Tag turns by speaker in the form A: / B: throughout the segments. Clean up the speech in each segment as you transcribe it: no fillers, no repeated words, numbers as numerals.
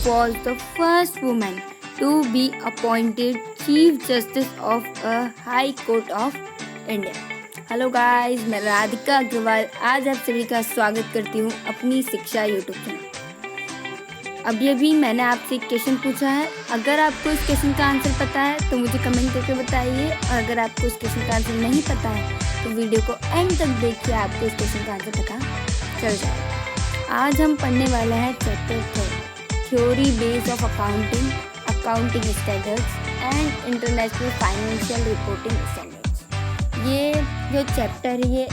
A: was the first woman to be appointed Chief Justice of a High Court of India. Hello guys, मैं राधिका अग्रवाल आज आप सभी का स्वागत करती हूँ अपनी शिक्षा यूट्यूब चैनल। अभी मैंने आपसे एक क्वेश्चन पूछा है। अगर आपको इस क्वेश्चन का आंसर पता है तो मुझे कमेंट करके बताइए, और अगर आपको इस क्वेश्चन का आंसर नहीं पता है तो वीडियो को एंड तक देखिए, आपको इस क्वेश्चन का आंसर पता चल जाएगा। आज हम पढ़ने वाले हैं chapter 3, theory base of accounting, accounting standards and international financial reporting standards. ये जो चैप्टर है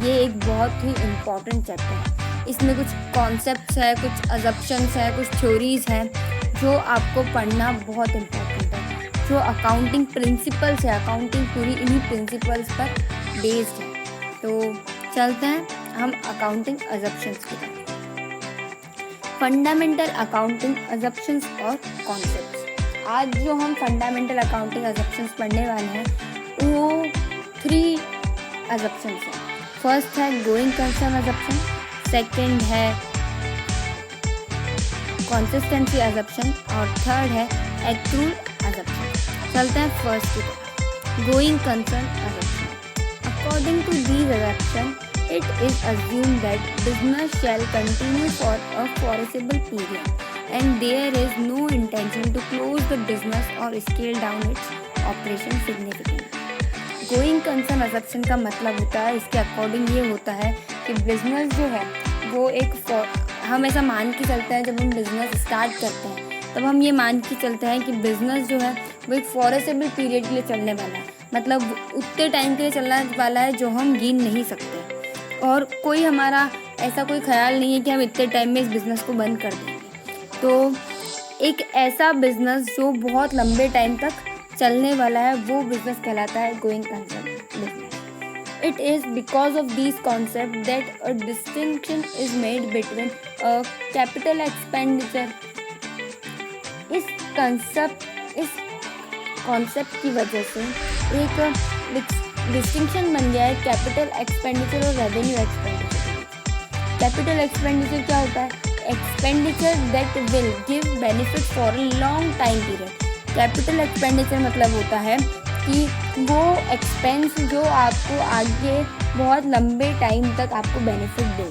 A: ये एक बहुत ही इम्पॉर्टेंट चैप्टर है। इसमें कुछ कॉन्सेप्ट्स है, कुछ अजम्पशंस है, कुछ थ्योरीज हैं जो आपको पढ़ना बहुत इम्पोर्टेंट है। जो अकाउंटिंग प्रिंसिपल्स है, अकाउंटिंग पूरी इन्हीं प्रिंसिपल्स पर बेस्ड है। तो चलते हैं हम अकाउंटिंग अजम्पशंस की तरफ। फंडामेंटल अकाउंटिंग अजम्पशंस और कॉन्सेप्ट्स। आज जो हम फंडामेंटल अकाउंटिंग अजम्पशंस पढ़ने वाले हैं वो 3 अजम्पशंस हैं। फर्स्ट है गोइंग कंसर्न अजम्पशन, सेकंड है कंसिस्टेंसी अजम्पशन और थर्ड है एक्रूल अजम्पशन। चलते हैं फर्स्ट की तरफ, going concern assumption. According to these assumption it is assumed that business shall continue for a foreseeable period and there is no intention to close the business or scale down its operation significantly. Going concern assumption का मतलब होता है, इसके according ये होता है कि business जो है वो एक हम ऐसा मान के चलते हैं। जब हम बिजनेस स्टार्ट करते हैं तब हम ये मान के चलते हैं कि बिजनेस जो है वो एक फॉरेसेबल पीरियड के लिए चलने वाला है, मतलब उतने टाइम के लिए चलने वाला है जो हम गिन नहीं सकते, और कोई हमारा ऐसा कोई ख्याल नहीं है कि हम इतने टाइम में इस बिज़नेस को बंद कर देंगे। तो एक ऐसा बिज़नेस जो बहुत लंबे टाइम तक चलने वाला है वो बिज़नेस कहलाता है going concern business. It is because of this concept that a distinction is made between a capital expenditure. इस कॉन्सेप्ट की वजह से एक डिस्टिंक्शन बन गया है कैपिटल एक्सपेंडिचर और रेवेन्यू एक्सपेंडिचर। कैपिटल एक्सपेंडिचर क्या होता है? Expenditure that will give benefit for a long time period. Capital expenditure मतलब होता है कि वो एक्सपेंस जो आपको आगे बहुत लंबे टाइम तक आपको benefit they.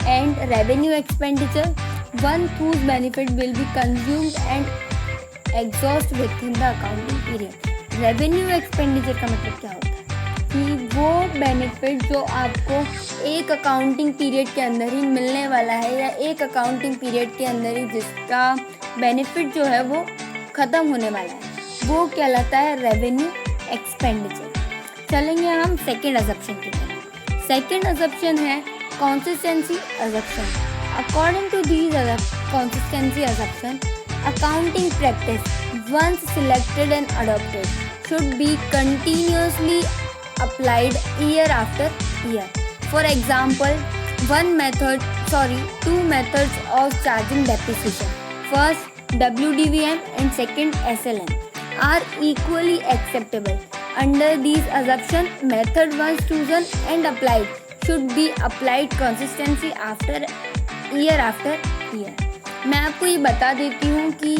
A: And revenue expenditure one whose benefit will be consumed and exhaust with in the accounting period. Revenue expenditure का मतलब क्या होता है कि वो बेनिफिट जो आपको एक अकाउंटिंग पीरियड के अंदर ही मिलने वाला है, या एक अकाउंटिंग पीरियड के अंदर ही जिसका बेनिफिट जो है वो ख़त्म होने वाला है, वो कहलाता है रेवेन्यू एक्सपेंडिचर। चलेंगे हम सेकेंड अजम्पशन की तरफ। सेकेंड अजम्पशन है consistency assumption. According to these consistency assumption, accounting practice once selected and adopted should be continuously applied year after year. For example, two methods of charging depreciation, first WDVM and second SLM, are equally acceptable. Under these assumptions, method once chosen and applied should be applied consistently year after year. मैं आपको ये बता देती हूँ कि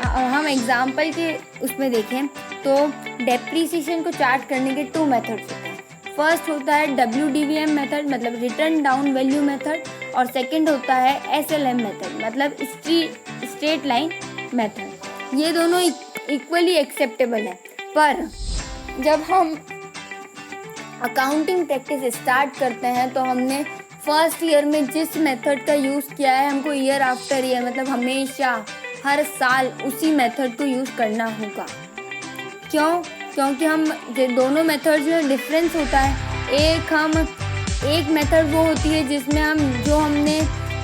A: हम example के उसमें देखें तो डेप्रीसिएशन को चार्ट करने के 2 मेथड्स होते हैं। फर्स्ट होता है WDVM मेथड, मतलब रिटर्न डाउन वैल्यू मेथड, और सेकंड होता है SLM मेथड, मतलब स्ट्रेट लाइन मेथड। ये दोनों इक्वली एक्सेप्टेबल है, पर जब हम अकाउंटिंग प्रैक्टिस स्टार्ट करते हैं तो हमने फर्स्ट ईयर में जिस मेथड का यूज़ किया है हमको ईयर आफ्टर ईयर, मतलब हमेशा हर साल उसी मेथड को यूज़ करना होगा। क्यों? क्योंकि हम दोनों मेथड जो है डिफरेंस होता है। एक मेथड वो होती है जिसमें हमने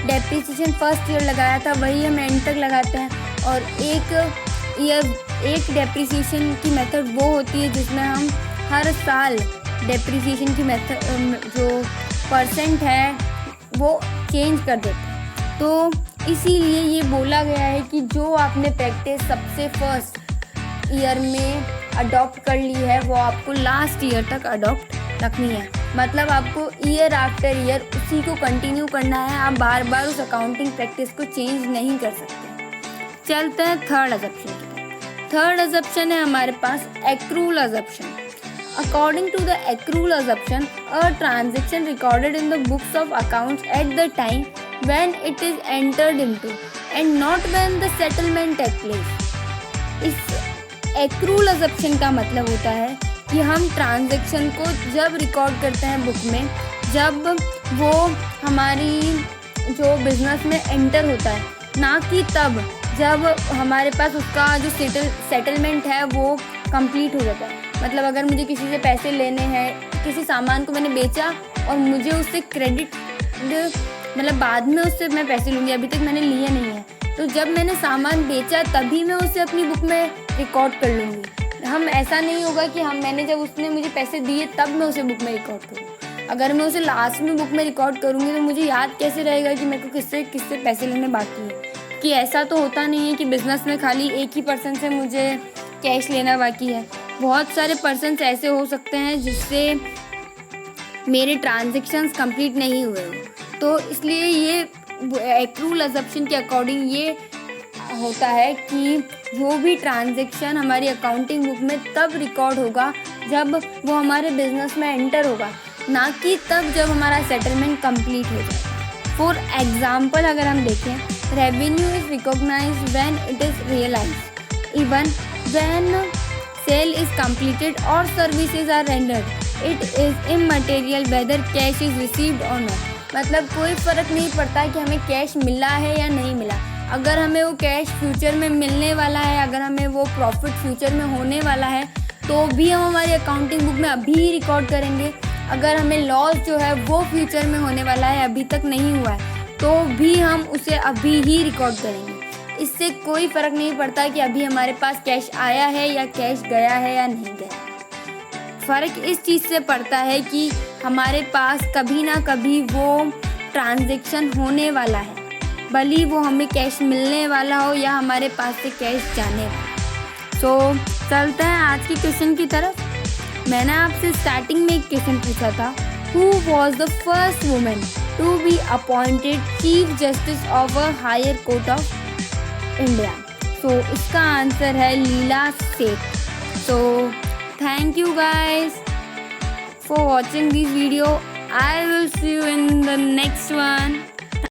A: डेप्रिसिएशन फर्स्ट ईयर लगाया था वही हम एंड तक लगाते हैं, और एक डेप्रिसिएशन की मेथड वो होती है जिसमें हम हर साल डेप्रिसिएशन की मेथड जो परसेंट है वो चेंज कर देते हैं। तो इसीलिए ये बोला गया है कि जो आपने प्रैक्टिस सबसे फर्स्ट ईयर में अडॉप्ट कर ली है वो आपको लास्ट ईयर तक अडॉप्ट रखनी है। मतलब आपको ईयर आफ्टर ईयर उसी को कंटिन्यू करना है, आप बार बार उस अकाउंटिंग प्रैक्टिस को चेंज नहीं कर सकते। चलते हैं थर्ड अजम्पशन की तरफ। थर्ड अजम्पशन है हमारे पास accrual assumption. According to the accrual assumption, a transaction recorded in the books of accounts at the time when it is entered into and not when the settlement take place. इस accrual assumption का मतलब होता है कि हम transaction को जब record करते हैं बुक में, जब वो हमारी जो बिजनेस में एंटर होता है, ना कि तब जब हमारे पास उसका जो सेटलमेंट है वो कंप्लीट हो जाता है। मतलब अगर मुझे किसी से पैसे लेने हैं, किसी सामान को मैंने बेचा और मुझे उससे क्रेडिट, मतलब बाद में उससे मैं पैसे लूँगी, अभी तक मैंने लिए नहीं है, तो जब मैंने सामान बेचा तभी मैं उसे अपनी बुक में रिकॉर्ड कर लूँगी। हम ऐसा नहीं होगा कि मैंने जब उसने मुझे पैसे दिए तब मैं उसे बुक में रिकॉर्ड करूँ। अगर मैं उसे लास्ट में बुक में रिकॉर्ड करूँगी तो मुझे याद कैसे रहेगा कि मेरे को किससे पैसे लेने बाकी है। कि ऐसा तो होता नहीं है कि बिज़नेस में खाली एक ही पर्सन से मुझे कैश लेना बाकी है, बहुत सारे पर्सन्स ऐसे हो सकते हैं जिससे मेरे ट्रांजैक्शंस कंप्लीट नहीं हुए हो। तो इसलिए ये एक्रूल अजम्पशन के अकॉर्डिंग ये होता है कि जो भी ट्रांजैक्शन हमारी अकाउंटिंग बुक में तब रिकॉर्ड होगा जब वो हमारे बिजनेस में एंटर होगा, ना कि तब जब हमारा सेटलमेंट कंप्लीट हो जाए। फॉर एग्जाम्पल अगर हम देखें, revenue is recognised when it is realised, even when sale is completed or services are rendered, it is immaterial whether cash is received or not. मतलब कोई फ़र्क नहीं पड़ता कि हमें कैश मिला है या नहीं मिला। अगर हमें वो कैश फ्यूचर में मिलने वाला है, अगर हमें वो प्रॉफिट फ्यूचर में होने वाला है, तो भी हम हमारी अकाउंटिंग बुक में अभी ही रिकॉर्ड करेंगे। अगर हमें लॉस जो है वो फ्यूचर में होने वाला है, अभी तक नहीं हुआ है, तो भी हम उसे अभी ही रिकॉर्ड करेंगे। इससे कोई फ़र्क नहीं पड़ता कि अभी हमारे पास कैश आया है या कैश गया है या नहीं गया। फ़र्क इस चीज़ से पड़ता है कि हमारे पास कभी ना कभी वो ट्रांजैक्शन होने वाला है, भले वो हमें कैश मिलने वाला हो या हमारे पास से कैश जाने वाला। तो चलते हैं आज की क्वेश्चन की तरफ। मैंने आपसे स्टार्टिंग में एक क्वेश्चन पूछा था, who was the first women to be appointed chief justice of a high court of India. So इसका आंसर है Leela Seth. So thank you guys for watching this video. I will see you in the next one.